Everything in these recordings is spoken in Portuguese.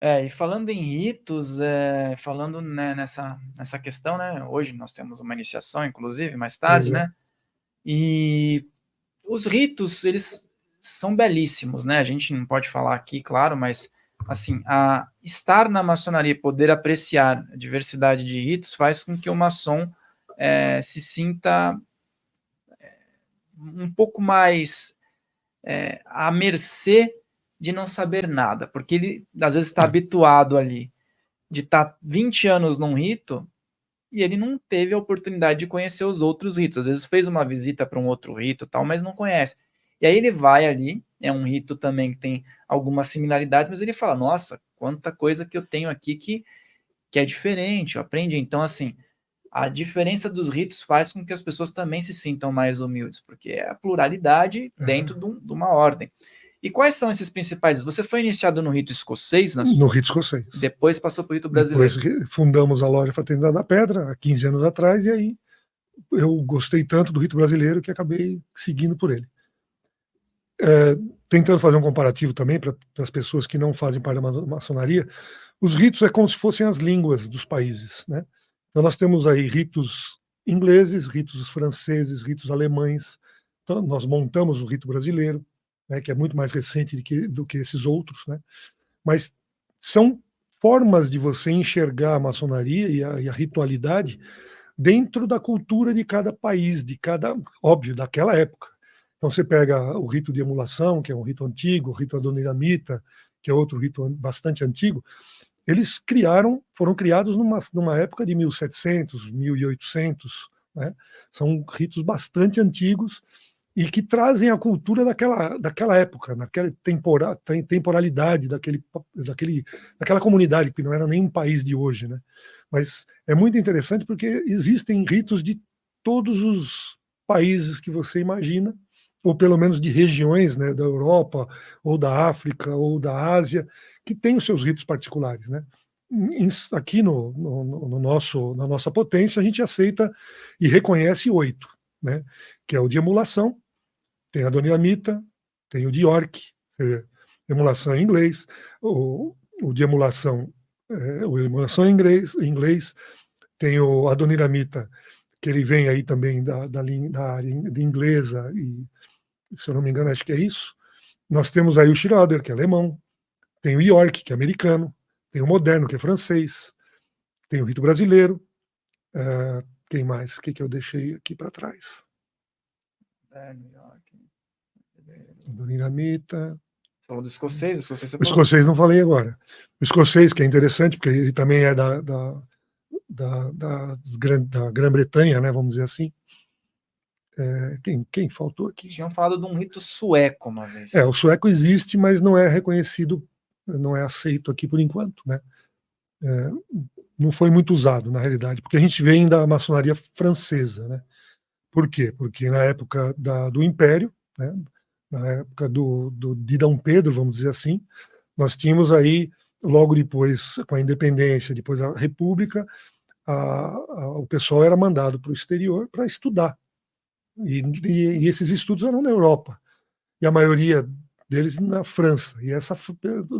E falando em ritos, falando, né, nessa questão, né, hoje nós temos uma iniciação, inclusive, mais Pois tarde, é. né, e os ritos, eles são belíssimos, né, a gente não pode falar aqui, claro, mas, assim, estar na maçonaria e poder apreciar a diversidade de ritos faz com que o maçom se sinta um pouco mais à mercê de não saber nada, porque ele, às vezes, está habituado ali de estar 20 anos num rito e ele não teve a oportunidade de conhecer os outros ritos. Às vezes fez uma visita para um outro rito tal, mas não conhece. E aí ele vai ali, é um rito também que tem algumas similaridades, mas ele fala, nossa, quanta coisa que eu tenho aqui que é diferente, eu aprendi. Então, assim, a diferença dos ritos faz com que as pessoas também se sintam mais humildes, porque é a pluralidade dentro É. de uma ordem. E quais são esses principais? Você foi iniciado no rito escocês, No rito escocês. depois passou para o rito Depois brasileiro. fundamos a loja Fraternidade da Pedra, há 15 anos atrás, e aí eu gostei tanto do rito brasileiro que acabei seguindo por ele. Tentando fazer um comparativo também para as pessoas que não fazem parte da maçonaria, os ritos é como se fossem as línguas dos países, né? Então nós temos aí ritos ingleses, ritos franceses, ritos alemães. Então nós montamos o rito brasileiro, né, que é muito mais recente do que esses outros, né? Mas são formas de você enxergar a maçonaria e a ritualidade dentro da cultura de cada país, óbvio, daquela época. Então você pega o rito de emulação, que é um rito antigo, o rito adoniramita, que é outro rito bastante antigo, eles foram criados numa época de 1700, 1800, né? São ritos bastante antigos e que trazem a cultura daquela época, naquela temporalidade daquela comunidade, que não era nem um país de hoje, né? Mas é muito interessante porque existem ritos de todos os países que você imagina, ou pelo menos de regiões, né, da Europa, ou da África, ou da Ásia, que têm os seus ritos particulares, né? Aqui na nossa potência, a gente aceita e reconhece 8, né? Que é o de emulação, tem a Doniamita, tem o de York, emulação em inglês, o de emulação, o emulação em inglês, tem o Adoniramita, que ele vem aí também da área de inglesa, e se eu não me engano, acho que é isso. Nós temos aí o Schroeder, que é alemão, tem o York, que é americano, tem o moderno, que é francês, tem o rito brasileiro, quem mais? O que eu deixei aqui para trás? New York. Adoniramita. Você falou do escocês? O escocês você O falou. escocês não falei agora. O escocês, que é interessante, porque ele também é da Grã-Bretanha, né, vamos dizer assim. Quem faltou aqui? Tinham falado de um rito sueco uma vez. O sueco existe, mas não é reconhecido, não é aceito aqui por enquanto, né? Não foi muito usado, na realidade, porque a gente vem da maçonaria francesa, né? Por quê? Porque na época do Império, né, na época de Dom Pedro, vamos dizer assim, nós tínhamos aí, logo depois, com a independência, depois a República, o pessoal era mandado para o exterior para estudar. E esses estudos eram na Europa. E a maioria deles na França. E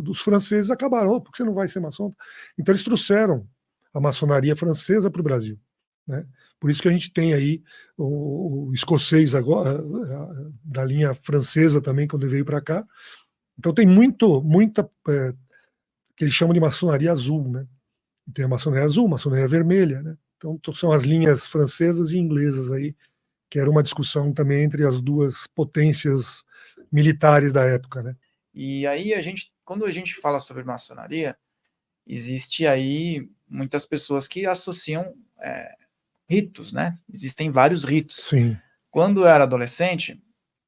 dos franceses acabaram, porque você não vai ser maçom? Então eles trouxeram a maçonaria francesa para o Brasil, né? Por isso que a gente tem aí o escocês agora, da linha francesa também, quando ele veio para cá. Então tem muita que eles chamam de maçonaria azul, né? Tem a maçonaria azul, maçonaria vermelha, né? Então são as linhas francesas e inglesas aí, que era uma discussão também entre as duas potências militares da época, né? E aí quando a gente fala sobre maçonaria, existe aí muitas pessoas que associam ritos, né? Existem vários ritos. Sim. Quando eu era adolescente,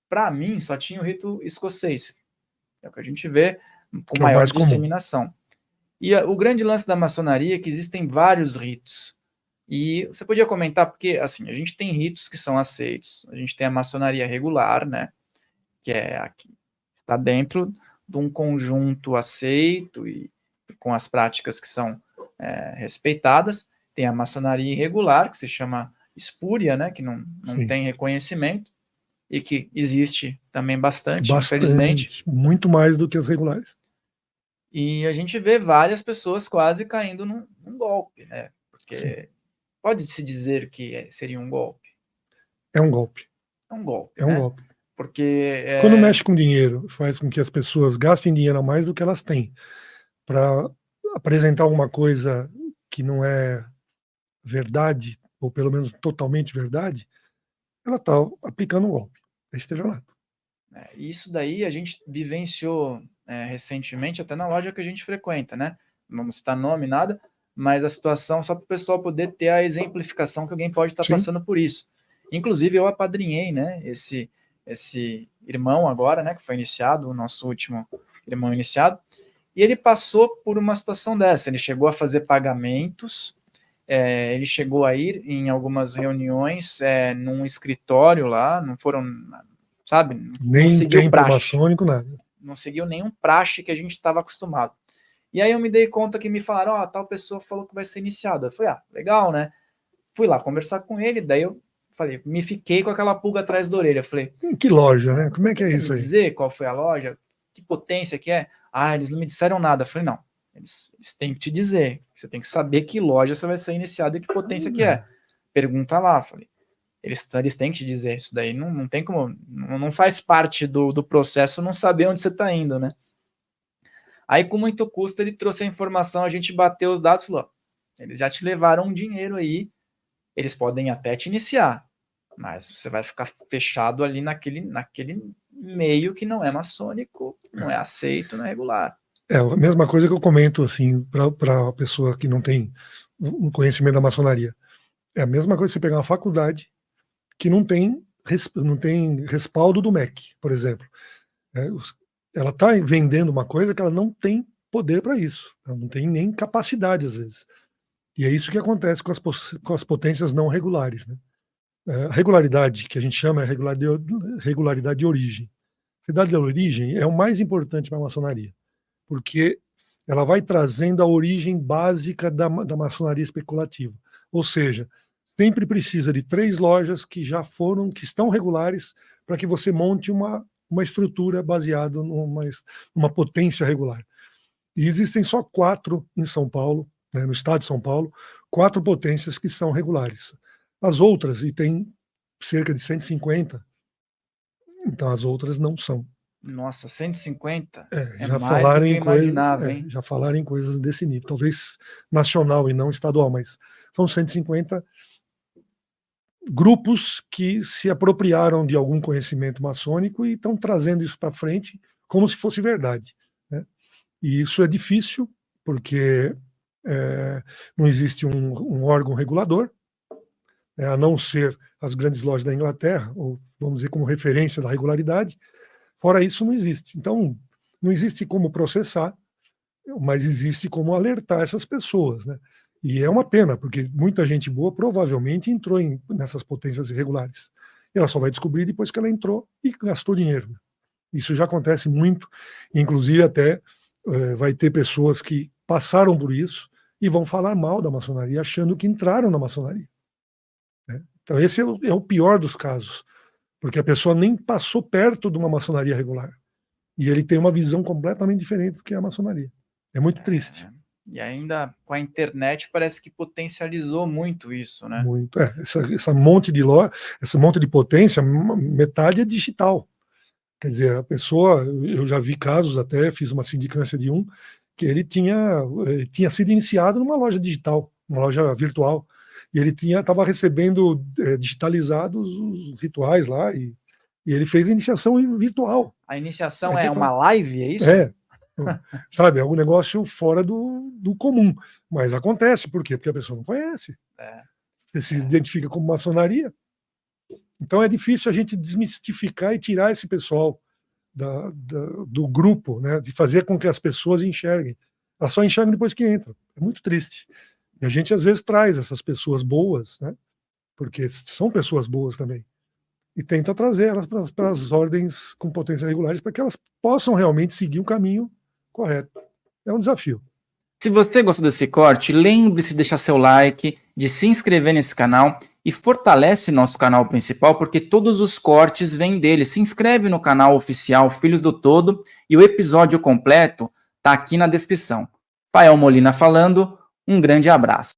para mim só tinha o rito escocês, é o que a gente vê com Que é o maior mais comum. disseminação. E o grande lance da maçonaria é que existem vários ritos. E você podia comentar, porque assim, a gente tem ritos que são aceitos, a gente tem a maçonaria regular, né? Que é aqui, está dentro de um conjunto aceito e com as práticas que são respeitadas. Tem a maçonaria irregular, que se chama espúria, né? Que não Sim. tem reconhecimento e que existe também bastante, infelizmente. Bastante. Muito mais do que as regulares. E a gente vê várias pessoas quase caindo num golpe, né? Porque pode-se dizer que seria um golpe. É um golpe. É um golpe, É um né? golpe. Porque Quando mexe com dinheiro, faz com que as pessoas gastem dinheiro a mais do que elas têm para apresentar alguma coisa que não é verdade, ou pelo menos totalmente verdade, ela está aplicando um golpe. É estelionato. Isso daí a gente vivenciou recentemente, até na loja que a gente frequenta, né? Não vamos citar nome, nada, mas a situação, só para o pessoal poder ter a exemplificação que alguém pode estar passando por isso. Inclusive, eu apadrinhei, né, esse irmão agora, né, que foi iniciado, o nosso último irmão iniciado, e ele passou por uma situação dessa. Ele chegou a fazer pagamentos, ele chegou a ir em algumas reuniões num escritório lá, não foram, sabe, nem não seguiu templo maçônico, nada. Não seguiu nenhum praxe que a gente estava acostumado. E aí eu me dei conta que me falaram, tal pessoa falou que vai ser iniciado. Eu falei, legal, né? Fui lá conversar com ele, daí eu falei, me fiquei com aquela pulga atrás da orelha. Eu falei, que loja, né? Como é que é isso aí? Me dizer qual foi a loja? Que potência que é? Eles não me disseram nada. Eu falei, não, eles têm que te dizer. Você tem que saber que loja você vai ser iniciado e que potência que é. Pergunta lá. Falei, eles têm que te dizer isso daí. Não tem como, não faz parte do processo não saber onde você está indo, né? Aí, com muito custo, ele trouxe a informação, a gente bateu os dados e falou, eles já te levaram um dinheiro aí, eles podem até te iniciar, mas você vai ficar fechado ali naquele meio que não é maçônico, não é aceito, não é regular. É a mesma coisa que eu comento assim para a pessoa que não tem um conhecimento da maçonaria. É a mesma coisa que você pegar uma faculdade que não tem respaldo do MEC, por exemplo. Ela está vendendo uma coisa que ela não tem poder para isso. Ela não tem nem capacidade, às vezes. E é isso que acontece com as potências não regulares, né? A regularidade, que a gente chama, é regularidade de origem. A regularidade de origem é o mais importante para a maçonaria, porque ela vai trazendo a origem básica da maçonaria especulativa. Ou seja, sempre precisa de 3 lojas que estão regulares para que você monte uma estrutura baseada numa potência regular. E existem só 4 em São Paulo, né, no estado de São Paulo, 4 potências que são regulares. As outras, e tem cerca de 150, então as outras não são. Nossa, 150? Já mais falaram do que eu imaginava, coisas, hein? já falaram em coisas desse nível, talvez nacional e não estadual, mas são 150 grupos que se apropriaram de algum conhecimento maçônico e estão trazendo isso para frente como se fosse verdade, né? E isso é difícil, porque não existe um órgão regulador, a não ser as grandes lojas da Inglaterra, ou vamos dizer como referência da regularidade. Fora isso, não existe. Então, não existe como processar, mas existe como alertar essas pessoas, né? E é uma pena, porque muita gente boa provavelmente entrou nessas potências irregulares. E ela só vai descobrir depois que ela entrou e gastou dinheiro. Isso já acontece muito, inclusive até vai ter pessoas que passaram por isso e vão falar mal da maçonaria, achando que entraram na maçonaria, né? Então esse é o pior dos casos, porque a pessoa nem passou perto de uma maçonaria regular. E ele tem uma visão completamente diferente do que é a maçonaria. É muito triste. E ainda com a internet parece que potencializou muito isso, né? Muito. Essa monte de potência, metade é digital. Quer dizer, a pessoa, eu já vi casos, até fiz uma sindicância de um, que ele tinha sido iniciado numa loja digital, uma loja virtual, e ele estava recebendo digitalizados os rituais lá, e ele fez a iniciação virtual. A iniciação é uma live, é isso? Sabe, é um negócio fora do comum, mas acontece, por quê? Porque a pessoa não conhece. Você se identifica como maçonaria. Então é difícil a gente desmistificar e tirar esse pessoal do grupo, né, de fazer com que as pessoas enxerguem. Elas só enxergam depois que entram. É muito triste. E a gente às vezes traz essas pessoas boas, né, porque são pessoas boas também, e tenta trazer elas para as ordens com potências regulares para que elas possam realmente seguir o caminho correto. É um desafio. Se você gostou desse corte, lembre-se de deixar seu like, de se inscrever nesse canal e fortalece nosso canal principal, porque todos os cortes vêm dele. Se inscreve no canal oficial Filhos do Todo e o episódio completo tá aqui na descrição. Fael Molina falando, um grande abraço.